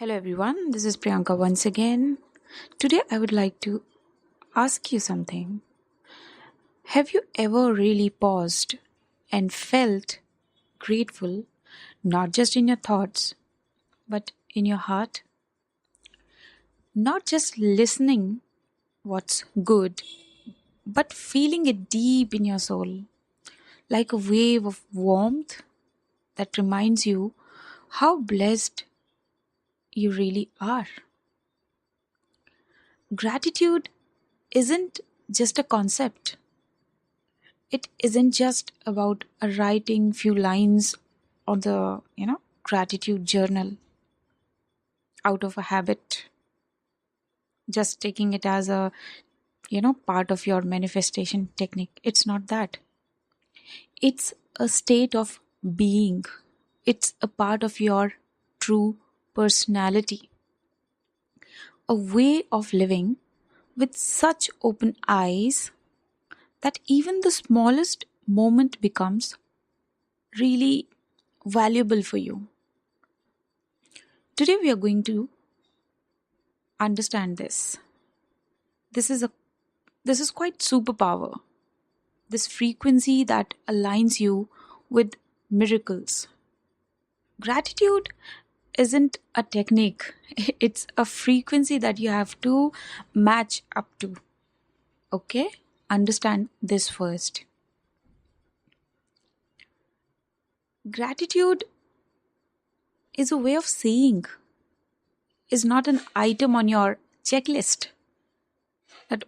Hello everyone, this is Priyanka once again. Today I would like to ask you something. Have you ever really paused and felt grateful, not just in your thoughts, but in your heart? Not just listening what's good, but feeling it deep in your soul, like a wave of warmth that reminds you how blessed you really are. Gratitude isn't just a concept. It isn't just about writing few lines on the gratitude journal out of a habit, just taking it as a part of your manifestation technique. It's not that. It's a state of being. It's a part of your true personality, a way of living with such open eyes that even the smallest moment becomes really valuable for you. Today we are going to understand this. This is a this is quite superpower. This frequency that aligns you with miracles. Gratitude isn't a technique. It's a frequency that you have to match up to. Okay? Understand this first. Gratitude is a way of saying, is not an item on your checklist. That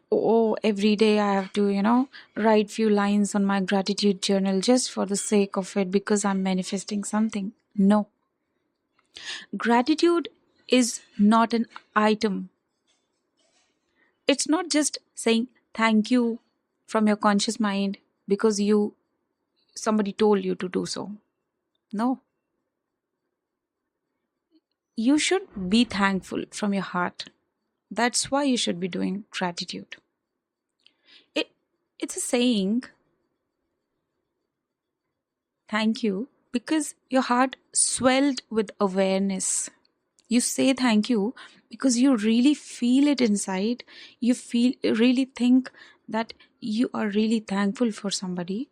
every day I have to write few lines on my gratitude journal just for the sake of it because I'm manifesting something. No, gratitude is not an item. It's not just saying thank you from your conscious mind because you somebody told you to do so. No, you should be thankful from your heart. That's why you should be doing gratitude. It's a saying thank you because your heart swelled with awareness. You say thank you because you really feel it inside. You really think that you are really thankful for somebody,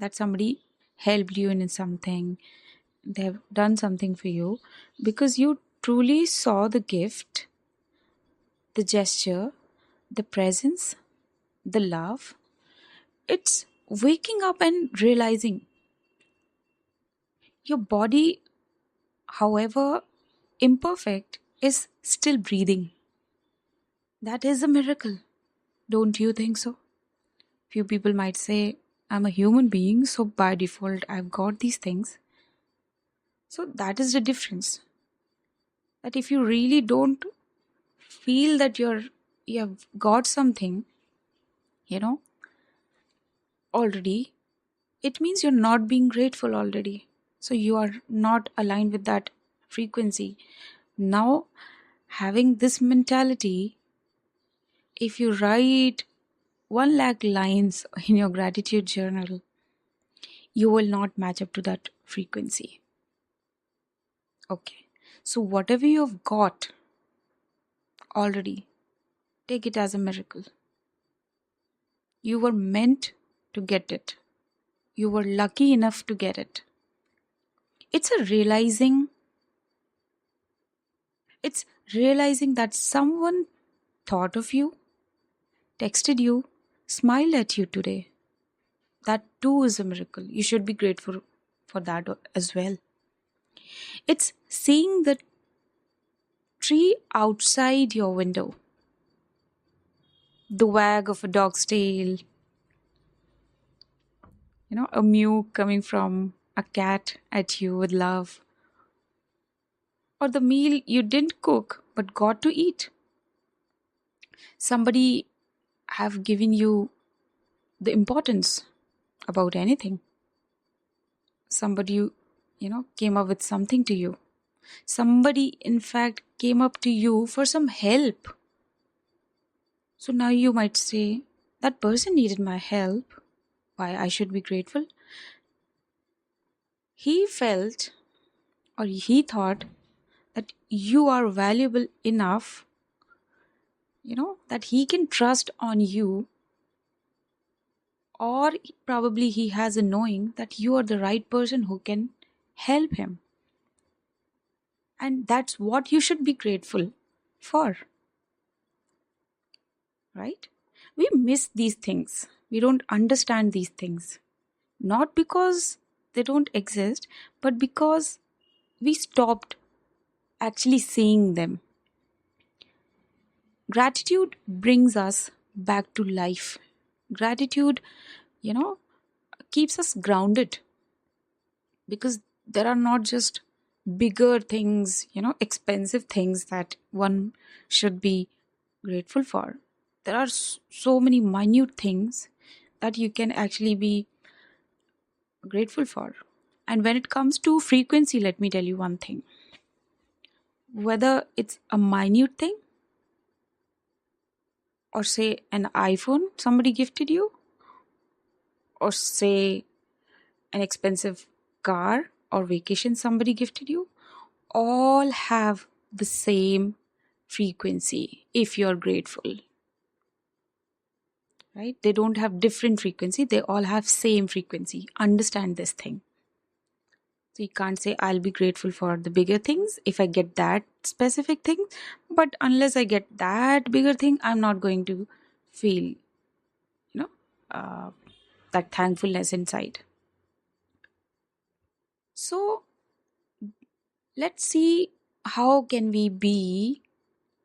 that somebody helped you in something. They have done something for you because you truly saw the gift, the gesture, the presence, the love. It's waking up and realizing your body, however imperfect, is still breathing. That is a miracle. Don't you think so? Few people might say, I'm a human being, so by default, I've got these things. So that is the difference. That if you really don't feel that you have got something, you know, already, it means you're not being grateful already. So you are not aligned with that frequency. Now, having this mentality, if you write 1 lakh lines in your gratitude journal, you will not match up to that frequency. Okay. So whatever you've got already, take it as a miracle. You were meant to get it. You were lucky enough to get it. It's a realizing it's realizing that someone thought of you, texted you, smiled at you today. That too is a miracle. You should be grateful for that as well. It's seeing the tree outside your window, the wag of a dog's tail, a mew coming from a cat at you with love, or the meal you didn't cook but got to eat. Somebody have given you the importance about anything. Somebody, came up with something to you. Somebody, in fact, came up to you for some help. So now you might say, that person needed my help. Why I should be grateful? He felt or he thought that you are valuable enough, that he can trust on you, or probably he has a knowing that you are the right person who can help him. And that's what you should be grateful for, right? We miss these things. We don't understand these things. Not because they don't exist, but because we stopped actually seeing them. Gratitude brings us back to life. Gratitude, you know, keeps us grounded, because there are not just bigger things, expensive things that one should be grateful for. There are so many minute things that you can actually be grateful for. And when it comes to frequency, let me tell you one thing. Whether it's a minute thing, or say an iPhone somebody gifted you, or say an expensive car or vacation somebody gifted you, all have the same frequency if you're grateful, right? They don't have different frequency, they all have same frequency. Understand this thing. So you can't say I'll be grateful for the bigger things if I get that specific thing, but unless I get that bigger thing, I'm not going to feel, uh, that thankfulness inside. So let's see, how can we be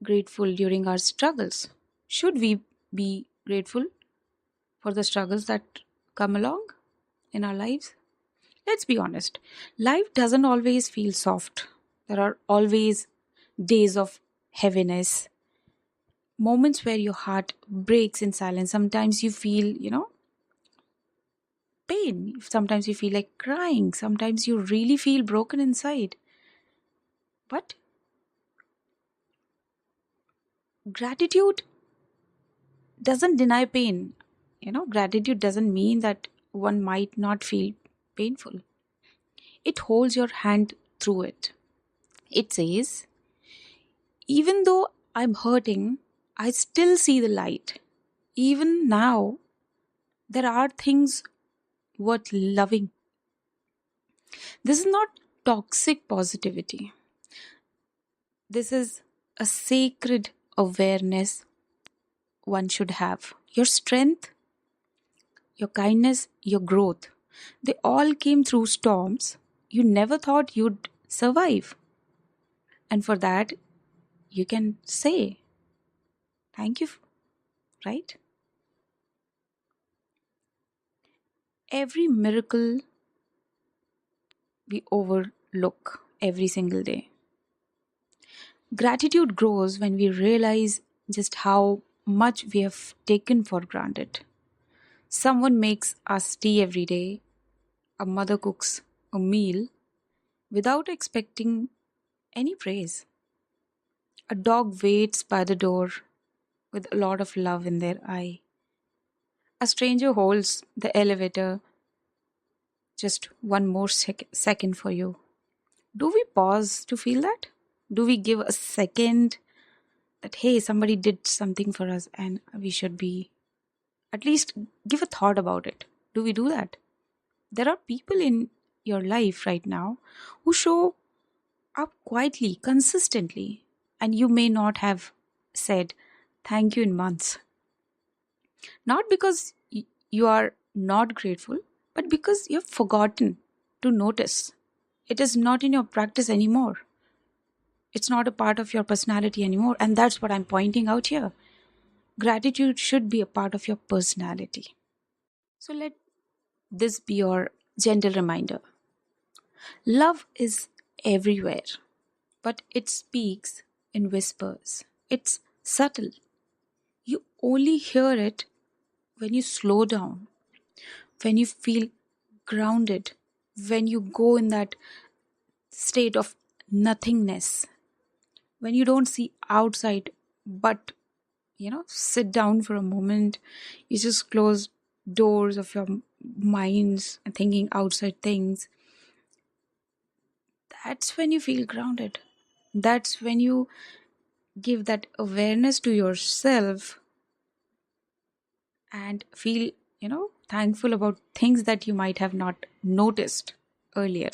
grateful during our struggles? Should we be grateful for the struggles that come along in our lives? Let's be honest. Life doesn't always feel soft. There are always days of heaviness, moments where your heart breaks in silence. Sometimes you feel, pain. Sometimes you feel like crying. Sometimes you really feel broken inside. But gratitude doesn't deny pain. Gratitude doesn't mean that one might not feel painful. It holds your hand through it. It says, even though I'm hurting, I still see the light. Even now, there are things worth loving. This is not toxic positivity. This is a sacred awareness one should have. Your strength, your kindness, your growth, they all came through storms you never thought you'd survive. And for that, you can say, thank you, right? Every miracle we overlook every single day. Gratitude grows when we realize just how much we have taken for granted. Someone makes us tea every day, a mother cooks a meal without expecting any praise. A dog waits by the door with a lot of love in their eye. A stranger holds the elevator just one more second for you. Do we pause to feel that? Do we give a second that, hey, somebody did something for us and we should be, at least give a thought about it? Do we do that? There are people in your life right now who show up quietly, consistently, and you may not have said thank you in months. Not because you are not grateful, but because you've forgotten to notice. It is not in your practice anymore. It's not a part of your personality anymore. And that's what I'm pointing out here. Gratitude should be a part of your personality. So let this be your gentle reminder. Love is everywhere, but it speaks in whispers. It's subtle. You only hear it when you slow down, when you feel grounded, when you go in that state of nothingness, when you don't see outside, but sit down for a moment, you just close doors of your minds and thinking outside things. That's when you feel grounded. That's when you give that awareness to yourself and feel, thankful about things that you might have not noticed earlier.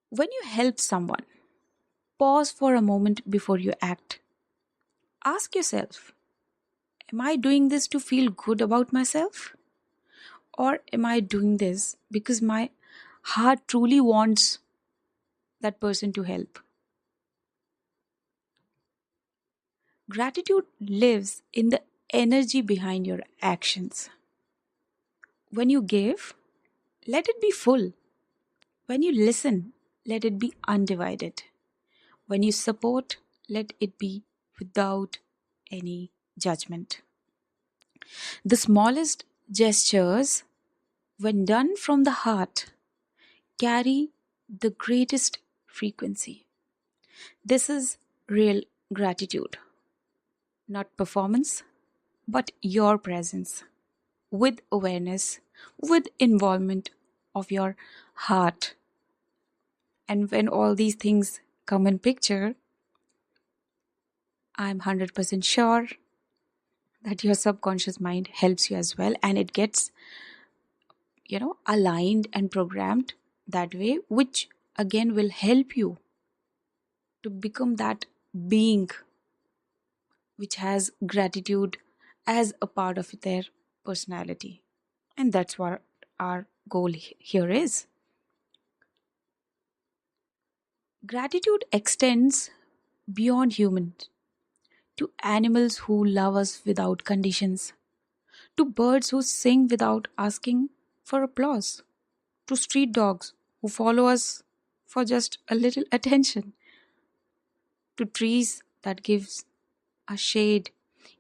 When you help someone, pause for a moment before you act. Ask yourself, am I doing this to feel good about myself? Or am I doing this because my heart truly wants that person to help? Gratitude lives in the energy behind your actions. When you give, let it be full. When you listen, let it be undivided. When you support, let it be without any judgment. The smallest gestures, when done from the heart, carry the greatest frequency. This is real gratitude, not performance, but your presence with awareness, with involvement of your heart. And when all these things come in picture, I'm 100% sure that your subconscious mind helps you as well, and it gets, aligned and programmed that way, which again will help you to become that being which has gratitude as a part of their personality. And that's what our goal here is. Gratitude extends beyond humans to animals who love us without conditions, to birds who sing without asking for applause, to street dogs who follow us for just a little attention, to trees that gives a shade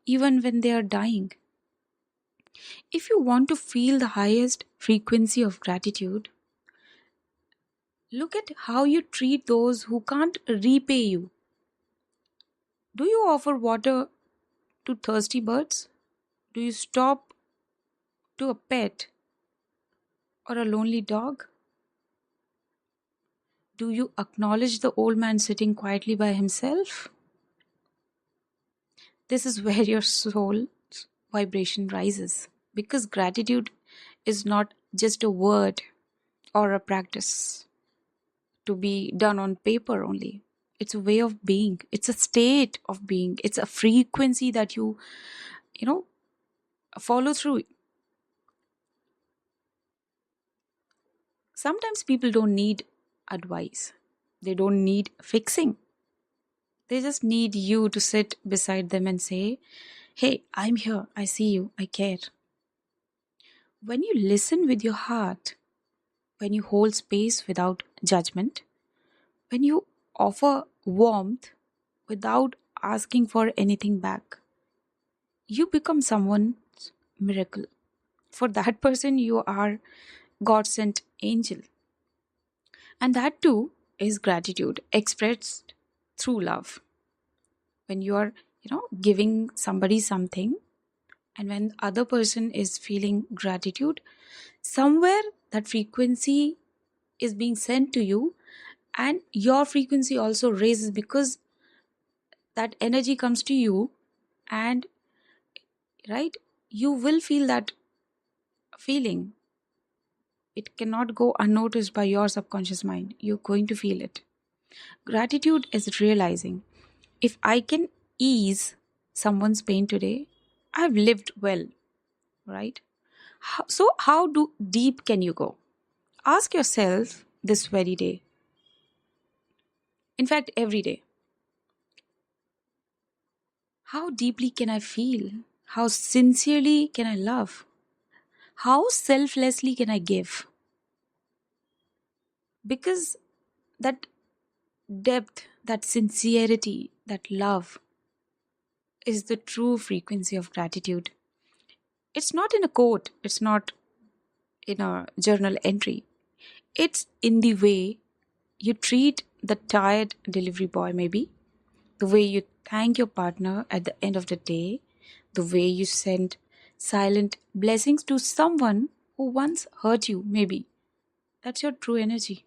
even when they are dying. If you want to feel the highest frequency of gratitude, look at how you treat those who can't repay you. Do you offer water to thirsty birds? Do you stop to a pet or a lonely dog? Do you acknowledge the old man sitting quietly by himself? This is where your soul's vibration rises, because gratitude is not just a word or a practice to be done on paper only. It's a way of being. It's a state of being. It's a frequency that you know, follow through. Sometimes people don't need advice. They don't need fixing. They just need you to sit beside them and say, hey, I'm here. I see you. I care. When you listen with your heart, when you hold space without judgment, when you offer warmth without asking for anything back, you become someone's miracle. For that person, you are God sent angel. And that too is gratitude expressed through love. When you are, giving somebody something, and when other person is feeling gratitude, somewhere that frequency is being sent to you, and your frequency also raises because that energy comes to you, and right, you will feel that feeling. It cannot go unnoticed by your subconscious mind. You're going to feel it. Gratitude is realizing, if I can ease someone's pain today, I've lived well, right? So how deep can you go? Ask yourself this very day. In fact, every day. How deeply can I feel? How sincerely can I love? How selflessly can I give? Because that depth, that sincerity, that love is the true frequency of gratitude. It's not in a quote, it's not in a journal entry. It's in the way you treat the tired delivery boy, maybe, the way you thank your partner at the end of the day, the way you send silent blessings to someone who once hurt you, maybe. That's your true energy.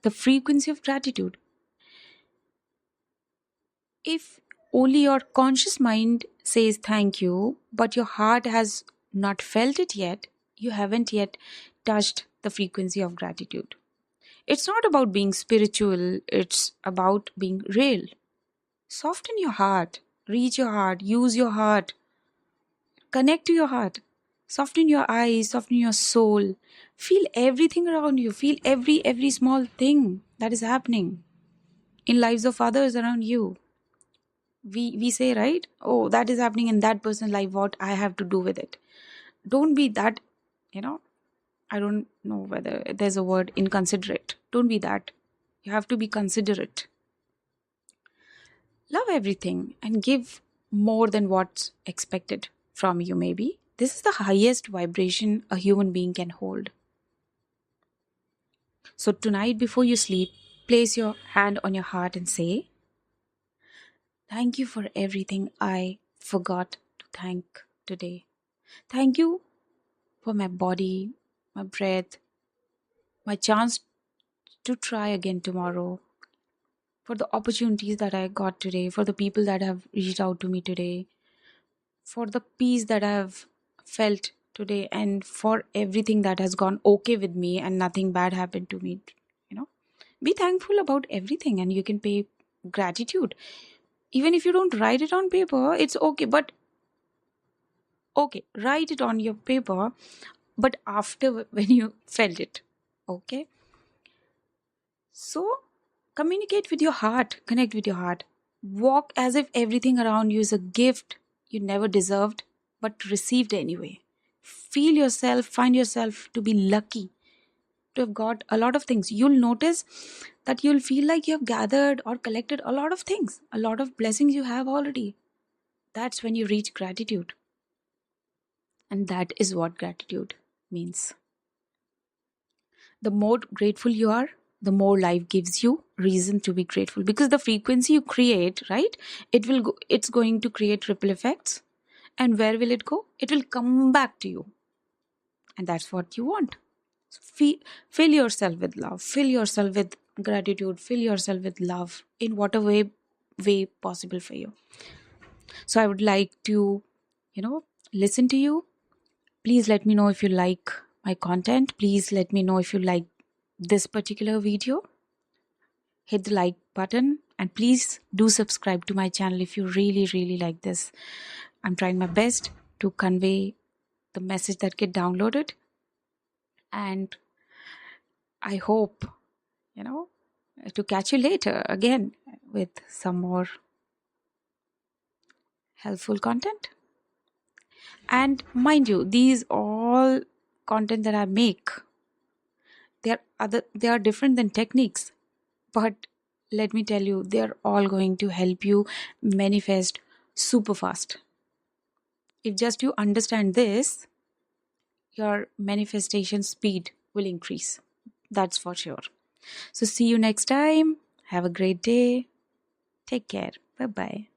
the frequency of gratitude. If only your conscious mind says thank you, but your heart has not felt it yet, you haven't yet touched the frequency of gratitude. It's not about being spiritual, it's about being real. Soften your heart, reach your heart, use your heart, connect to your heart. Soften your eyes, soften your soul. Feel everything around you. Feel every small thing that is happening in lives of others around you. We say, right? Oh, that is happening in that person's life. What I have to do with it? Don't be that, you know, I don't know whether there's a word, inconsiderate. Don't be that. You have to be considerate. Love everything and give more than what's expected from you, maybe. This is the highest vibration a human being can hold. So, tonight, before you sleep, place your hand on your heart and say, thank you for everything I forgot to thank today. Thank you for my body, my breath, my chance to try again tomorrow, for the opportunities that I got today, for the people that have reached out to me today, for the peace that I have felt today, and for everything that has gone okay with me and nothing bad happened to me. You know, be thankful about everything and you can pay gratitude. Even if you don't write it on paper, it's okay, but okay, write it on your paper, but after when you felt it. Okay, so communicate with your heart, connect with your heart, walk as if everything around you is a gift you never deserved but received anyway. Feel yourself, find yourself to be lucky to have got a lot of things. You'll notice that you'll feel like you have gathered or collected a lot of things, a lot of blessings you have already. That's when you reach gratitude. And that is what gratitude means. The more grateful you are, the more life gives you reason to be grateful, because the frequency you create, right, it's going to create ripple effects. And where will it go? It will come back to you. And that's what you want. So fill yourself with love, fill yourself with gratitude, fill yourself with love in whatever way possible for you. So I would like to, listen to you. Please let me know if you like my content. Please let me know if you like this particular video. Hit the like button and please do subscribe to my channel if you really like this. I'm trying my best to convey the message that get downloaded, and I hope, to catch you later again with some more helpful content. And mind you, these all content that I make, they are different than techniques, but let me tell you, they're all going to help you manifest super fast. If just you understand this, your manifestation speed will increase. That's for sure. So see you next time. Have a great day. Take care. Bye-bye.